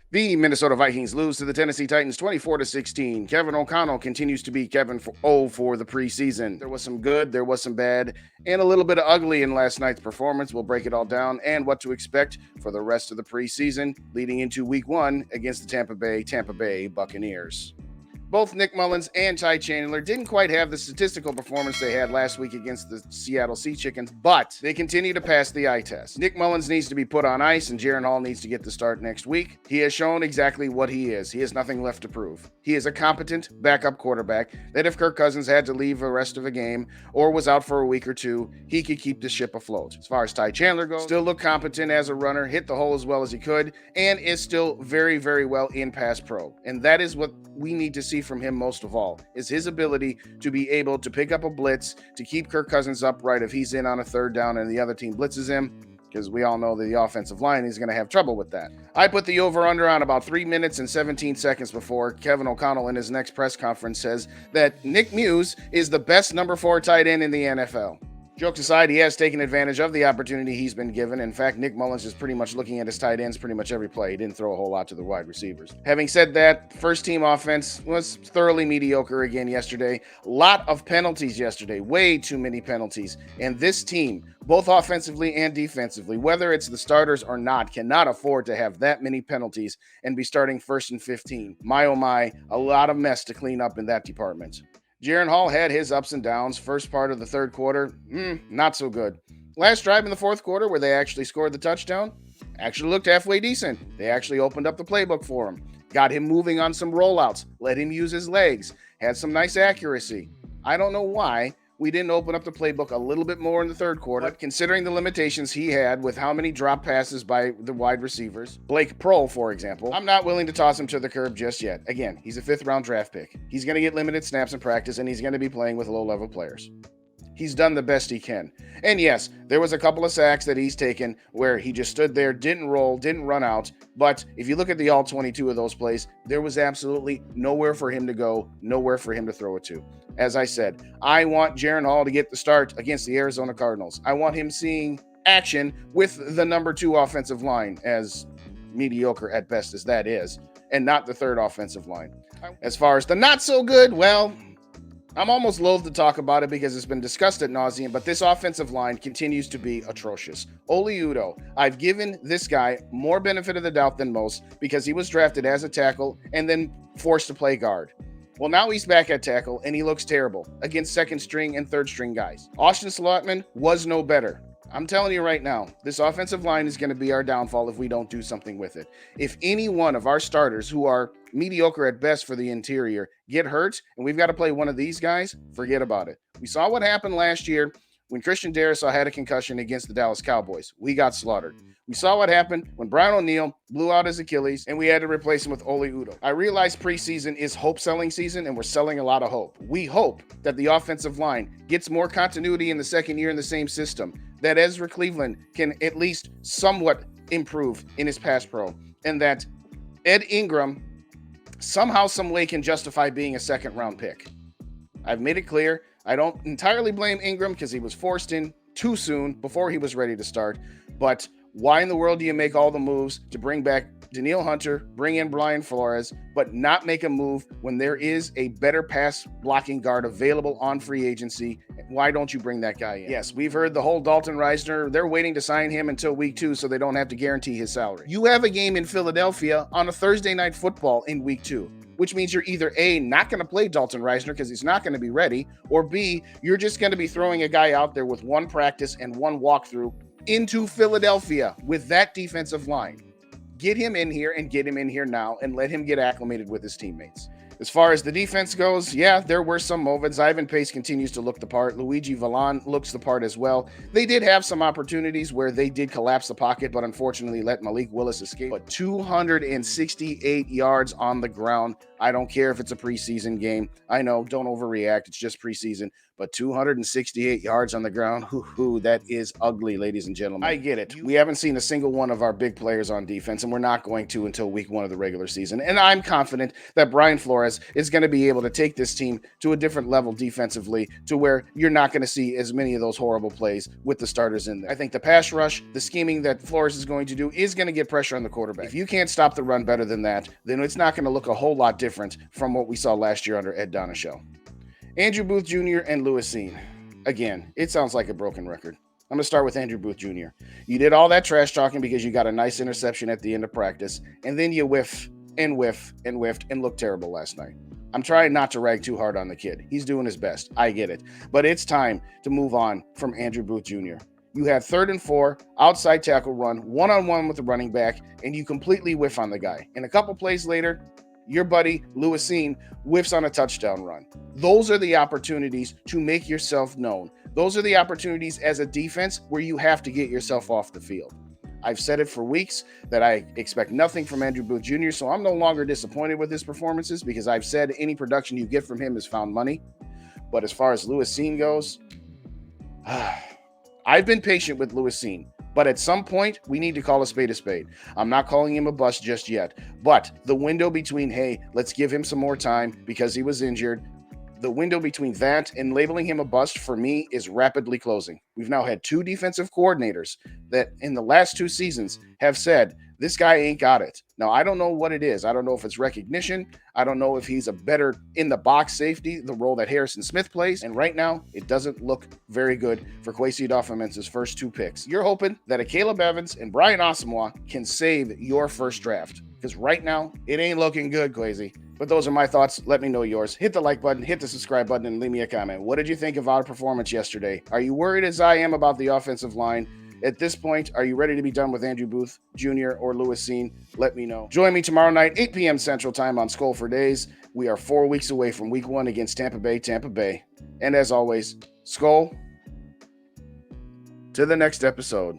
The Minnesota Vikings lose to the Tennessee Titans 24-16. Kevin O'Connell continues to be Kevin O for the preseason. There was some good, there was some bad, and a little bit of ugly in last night's performance. We'll break it all down and what to expect for the rest of the preseason leading into week 1 against the Tampa Bay Buccaneers. Both Nick Mullins and Ty Chandler didn't quite have the statistical performance they had last week against the Seattle Sea Chickens, but they continue to pass the eye test. Nick Mullins needs to be put on ice, and Jaren Hall needs to get the start next week. He has shown exactly what he is. He has nothing left to prove. He is a competent backup quarterback that if Kirk Cousins had to leave the rest of the game or was out for a week or two, he could keep the ship afloat. As far as Ty Chandler goes, still look competent as a runner, hit the hole as well as he could, and is still very, very well in pass pro. And that is what we need to see from him most of all, is his ability to be able to pick up a blitz, to keep Kirk Cousins upright if he's in on a third down and the other team blitzes him, because we all know that the offensive line is going to have trouble with that. I put the over-under on about 3 minutes and 17 seconds before Kevin O'Connell in his next press conference says that Nick Muse is the best number 4 tight end in the NFL. Jokes aside, he has taken advantage of the opportunity he's been given. In fact, Nick Mullins is pretty much looking at his tight ends pretty much every play. He didn't throw a whole lot to the wide receivers. Having said that, first team offense was thoroughly mediocre again yesterday. Lot of penalties yesterday, way too many penalties. And this team, both offensively and defensively, whether it's the starters or not, cannot afford to have that many penalties and be starting 1st and 15. My oh my, a lot of mess to clean up in that department. Jaren Hall had his ups and downs. First part of the third quarter, not so good. Last drive in the fourth quarter where they actually scored the touchdown, actually looked halfway decent. They actually opened up the playbook for him. Got him moving on some rollouts, let him use his legs, had some nice accuracy. I don't know why we didn't open up the playbook a little bit more in the third quarter, but considering the limitations he had with how many drop passes by the wide receivers, Blake Pro, for example, I'm not willing to toss him to the curb just yet. Again, he's a 5th-round draft pick. He's going to get limited snaps in practice, and he's going to be playing with low-level players. He's done the best he can. And yes, there was a couple of sacks that he's taken where he just stood there, didn't roll, didn't run out. But if you look at the all 22 of those plays, there was absolutely nowhere for him to go, nowhere for him to throw it to. As I said, I want Jaren Hall to get the start against the Arizona Cardinals. I want him seeing action with the number 2 offensive line, as mediocre at best as that is, and not the 3rd offensive line. As far as the not so good, well, I'm almost loath to talk about it because it's been discussed ad nauseum, but this offensive line continues to be atrocious. Oli Udoh, I've given this guy more benefit of the doubt than most because he was drafted as a tackle and then forced to play guard. Well, now he's back at tackle, and he looks terrible against 2nd string and 3rd string guys. Austin Slotman was no better. I'm telling you right now, this offensive line is going to be our downfall if we don't do something with it. If any one of our starters who are mediocre at best for the interior get hurt and we've got to play one of these guys, forget about it. We saw what happened last year when Christian Darrisaw had a concussion against the Dallas Cowboys. We got slaughtered. We saw what happened when Brian O'Neill blew out his Achilles and we had to replace him with Oli Udoh. I realize preseason is hope selling season and we're selling a lot of hope. We hope that the offensive line gets more continuity in the second year in the same system, that Ezra Cleveland can at least somewhat improve in his pass pro, and that Ed Ingram somehow, some way can justify being a 2nd-round pick. I've made it clear I don't entirely blame Ingram because he was forced in too soon before he was ready to start, but why in the world do you make all the moves to bring back Danielle Hunter, bring in Brian Flores, but not make a move when there is a better pass blocking guard available on free agency? Why don't you bring that guy in? Yes, we've heard the whole Dalton Reisner, they're waiting to sign him until week 2 so they don't have to guarantee his salary. You have a game in Philadelphia on a Thursday night football in week 2, which means you're either A, not going to play Dalton Reisner because he's not going to be ready, or B, you're just going to be throwing a guy out there with 1 practice and 1 walkthrough into Philadelphia with that defensive line. Get him in here and get him in here now and let him get acclimated with his teammates. As far as the defense goes, yeah, there were some moments. Ivan Pace continues to look the part. Luigi Vallon looks the part as well. They did have some opportunities where they did collapse the pocket, but unfortunately let Malik Willis escape. But 268 yards on the ground. I don't care if it's a preseason game. I know, don't overreact. It's just preseason. but 268 yards on the ground, that is ugly, ladies and gentlemen. I get it. We haven't seen a single one of our big players on defense, and we're not going to until week 1 of the regular season. And I'm confident that Brian Flores is going to be able to take this team to a different level defensively, to where you're not going to see as many of those horrible plays with the starters in there. I think the pass rush, the scheming that Flores is going to do, is going to get pressure on the quarterback. If you can't stop the run better than that, then it's not going to look a whole lot different from what we saw last year under Ed Donoshel. Andrew Booth Jr. and Lewis Cine. Again, it sounds like a broken record. I'm going to start with Andrew Booth Jr. You did all that trash talking because you got a nice interception at the end of practice, and then you whiffed and looked terrible last night. I'm trying not to rag too hard on the kid. He's doing his best. I get it. But it's time to move on from Andrew Booth Jr. You have 3rd and 4, outside tackle run, one-on-one with the running back, and you completely whiff on the guy. And a couple plays later, your buddy Lewis Cine whiffs on a touchdown run. Those are the opportunities to make yourself known. Those are the opportunities as a defense where you have to get yourself off the field. I've said it for weeks that I expect nothing from Andrew Booth Jr., so I'm no longer disappointed with his performances, because I've said any production you get from him is found money. But as far as Lewis Cine goes, I've been patient with Lewis Cine, but at some point, we need to call a spade a spade. I'm not calling him a bust just yet, but the window between, hey, let's give him some more time because he was injured, the window between that and labeling him a bust for me is rapidly closing. We've now had 2 defensive coordinators that in the last 2 seasons have said, this guy ain't got it. Now, I don't know what it is. I don't know if it's recognition. I don't know if he's a better in-the-box safety, the role that Harrison Smith plays. And right now, it doesn't look very good for Kwesi Adofo-Mensah's first 2 picks. You're hoping that a Caleb Evans and Brian Asamoah can save your first draft, because right now, it ain't looking good, Kwesi. But those are my thoughts. Let me know yours. Hit the like button, hit the subscribe button, and leave me a comment. What did you think of our performance yesterday? Are you worried as I am about the offensive line? At this point, are you ready to be done with Andrew Booth Jr. or Lewis Cine? Let me know. Join me tomorrow night, 8 p.m. Central Time on SKOL for Days. We are 4 weeks away from week 1 against Tampa Bay. And as always, SKOL. To the next episode.